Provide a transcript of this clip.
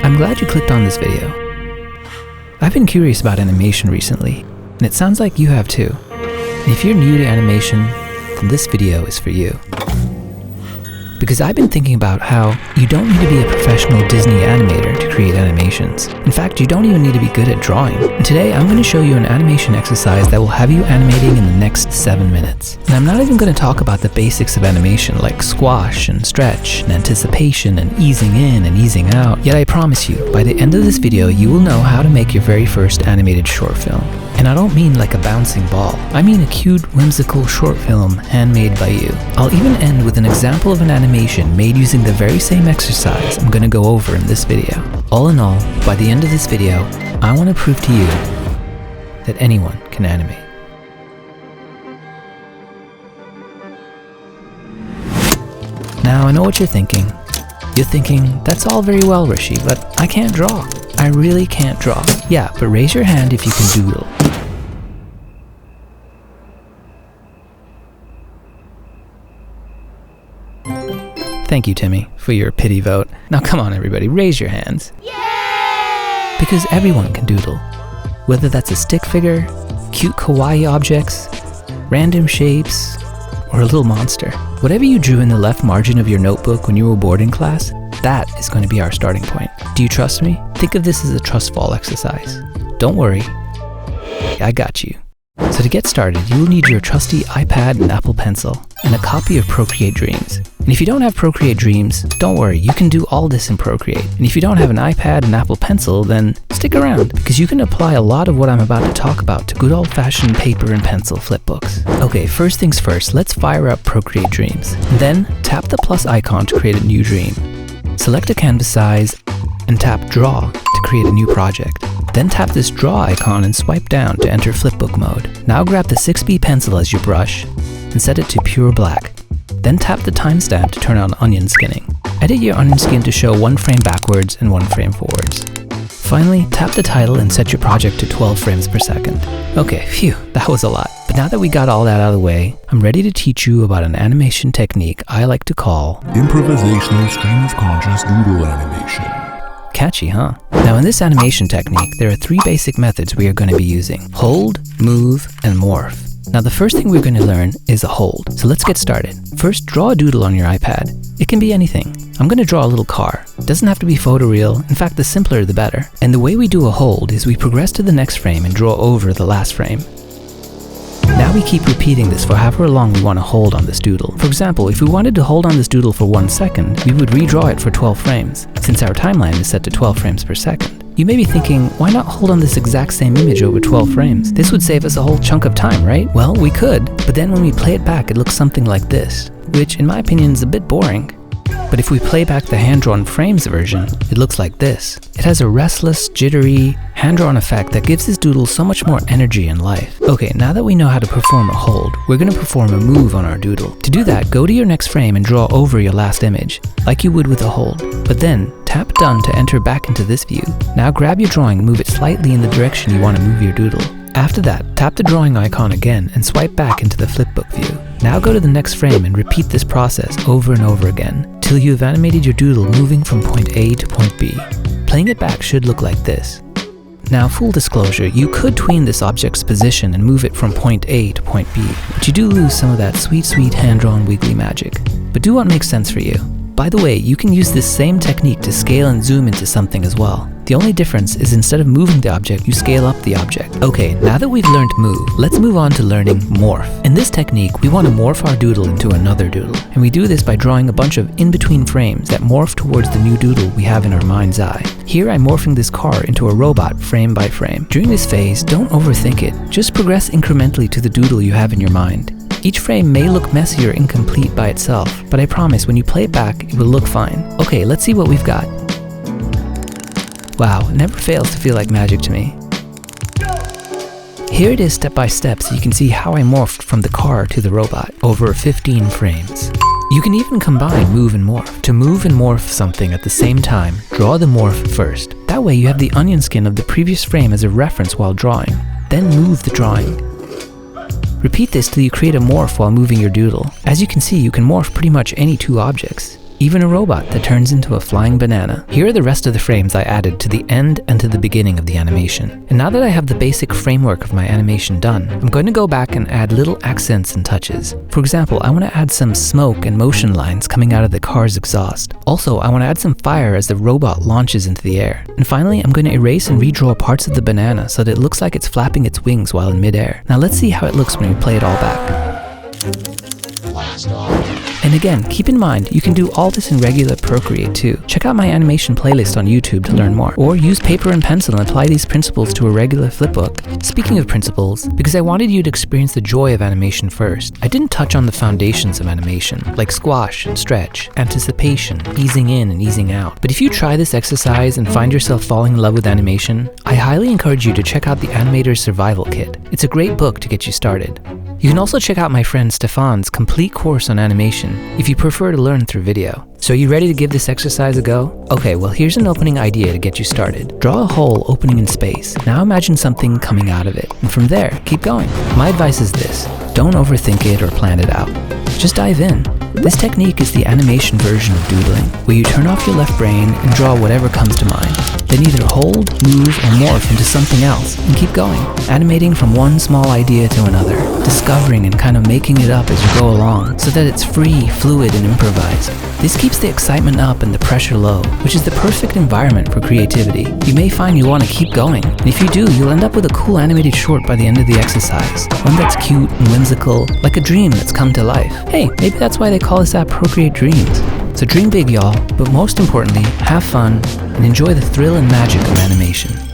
I'm glad you clicked on this video. I've been curious about animation recently, and it sounds like you have too. And if you're new to animation, then this video is for you. Because I've been thinking about how you don't need to be a professional Disney animator to create animations. In fact, you don't even need to be good at drawing. And today I'm going to show you an animation exercise that will have you animating in the next 7 minutes. And I'm not even going to talk about the basics of animation like squash and stretch and anticipation and easing in and easing out. Yet I promise you, by the end of this video, you will know how to make your very first animated short film. And I don't mean like a bouncing ball. I mean a cute, whimsical short film handmade by you. I'll even end with an example of an animation made using the very same exercise I'm going to go over in this video. All in all, by the end of this video, I want to prove to you that anyone can animate. Now I know what you're thinking. You're thinking, that's all very well, Rishi, but I can't draw. I really can't draw. Yeah, but raise your hand if you can doodle. Thank you, Timmy, for your pity vote. Now come on, everybody, raise your hands. Yay! Because everyone can doodle. Whether that's a stick figure, cute kawaii objects, random shapes, or a little monster. Whatever you drew in the left margin of your notebook when you were bored in class, that is going to be our starting point. Do you trust me? Think of this as a trust fall exercise. Don't worry, I got you. So to get started, you will need your trusty iPad and Apple Pencil, and a copy of Procreate Dreams. And if you don't have Procreate Dreams, don't worry, you can do all this in Procreate. And if you don't have an iPad and Apple Pencil, then stick around, because you can apply a lot of what I'm about to talk about to good old-fashioned paper and pencil flipbooks. Okay, first things first, let's fire up Procreate Dreams. Then tap the plus icon to create a new dream. Select a canvas size and tap Draw to create a new project. Then tap this draw icon and swipe down to enter flipbook mode. Now grab the 6B pencil as your brush and set it to pure black. Then tap the timestamp to turn on onion skinning. Edit your onion skin to show 1 frame backwards and 1 frame forwards. Finally, tap the title and set your project to 12 frames per second. Okay, phew, that was a lot. But now that we got all that out of the way, I'm ready to teach you about an animation technique I like to call improvisational stream of conscious doodle animation. Catchy, huh? Now in this animation technique, there are 3 basic methods we are going to be using: hold, move, and morph. Now the first thing we're going to learn is a hold. So let's get started. First, draw a doodle on your iPad. It can be anything. I'm going to draw a little car. It doesn't have to be photoreal. In fact, the simpler the better. And the way we do a hold is we progress to the next frame and draw over the last frame. Now we keep repeating this for however long we want to hold on this doodle. For example, if we wanted to hold on this doodle for 1 second, we would redraw it for 12 frames, since our timeline is set to 12 frames per second. You may be thinking, why not hold on this exact same image over 12 frames? This would save us a whole chunk of time, right? Well, we could, but then when we play it back, it looks something like this, which in my opinion is a bit boring. But if we play back the hand-drawn frames version, it looks like this. It has a restless, jittery, hand-drawn effect that gives this doodle so much more energy and life. Okay, now that we know how to perform a hold, we're going to perform a move on our doodle. To do that, go to your next frame and draw over your last image, like you would with a hold. But then, tap Done to enter back into this view. Now grab your drawing and move it slightly in the direction you want to move your doodle. After that, tap the drawing icon again and swipe back into the flipbook view. Now go to the next frame and repeat this process over and over again, till you have animated your doodle moving from point A to point B. Playing it back should look like this. Now, full disclosure, you could tween this object's position and move it from point A to point B, but you do lose some of that sweet, sweet hand-drawn wiggly magic. But do what makes sense for you. By the way, you can use this same technique to scale and zoom into something as well. The only difference is instead of moving the object, you scale up the object. Okay, now that we've learned move, let's move on to learning morph. In this technique, we want to morph our doodle into another doodle. And we do this by drawing a bunch of in-between frames that morph towards the new doodle we have in our mind's eye. Here I'm morphing this car into a robot frame by frame. During this phase, don't overthink it. Just progress incrementally to the doodle you have in your mind. Each frame may look messy or incomplete by itself, but I promise when you play it back, it will look fine. Okay, let's see what we've got. Wow, it never fails to feel like magic to me. Here it is step by step so you can see how I morphed from the car to the robot over 15 frames. You can even combine move and morph. To move and morph something at the same time, draw the morph first. That way you have the onion skin of the previous frame as a reference while drawing. Then move the drawing. Repeat this till you create a morph while moving your doodle. As you can see, you can morph pretty much any 2 objects. even a robot that turns into a flying banana. Here are the rest of the frames I added to the end and to the beginning of the animation. And now that I have the basic framework of my animation done, I'm going to go back and add little accents and touches. For example, I want to add some smoke and motion lines coming out of the car's exhaust. Also, I want to add some fire as the robot launches into the air. And finally, I'm going to erase and redraw parts of the banana so that it looks like it's flapping its wings while in midair. Now let's see how it looks when we play it all back. And again, keep in mind, you can do all this in regular Procreate too. Check out my animation playlist on YouTube to learn more. Or use paper and pencil and apply these principles to a regular flipbook. Speaking of principles, because I wanted you to experience the joy of animation first, I didn't touch on the foundations of animation, like squash and stretch, anticipation, easing in and easing out. But if you try this exercise and find yourself falling in love with animation, I highly encourage you to check out the Animator Survival Kit. It's a great book to get you started. You can also check out my friend Stefan's complete course on animation if you prefer to learn through video. So are you ready to give this exercise a go? Okay, well here's an opening idea to get you started. Draw a hole opening in space. Now imagine something coming out of it. And from there, keep going. My advice is this: don't overthink it or plan it out. Just dive in. This technique is the animation version of doodling, where you turn off your left brain and draw whatever comes to mind. Then either hold, move, or morph into something else and keep going, animating from one small idea to another, discovering and kind of making it up as you go along so that it's free, fluid, and improvised. This keeps the excitement up and the pressure low, which is the perfect environment for creativity. You may find you want to keep going, and if you do, you'll end up with a cool animated short by the end of the exercise. One that's cute and whimsical, like a dream that's come to life. Hey, maybe that's why they call this app Procreate Dreams. So dream big, y'all, but most importantly, have fun and enjoy the thrill and magic of animation.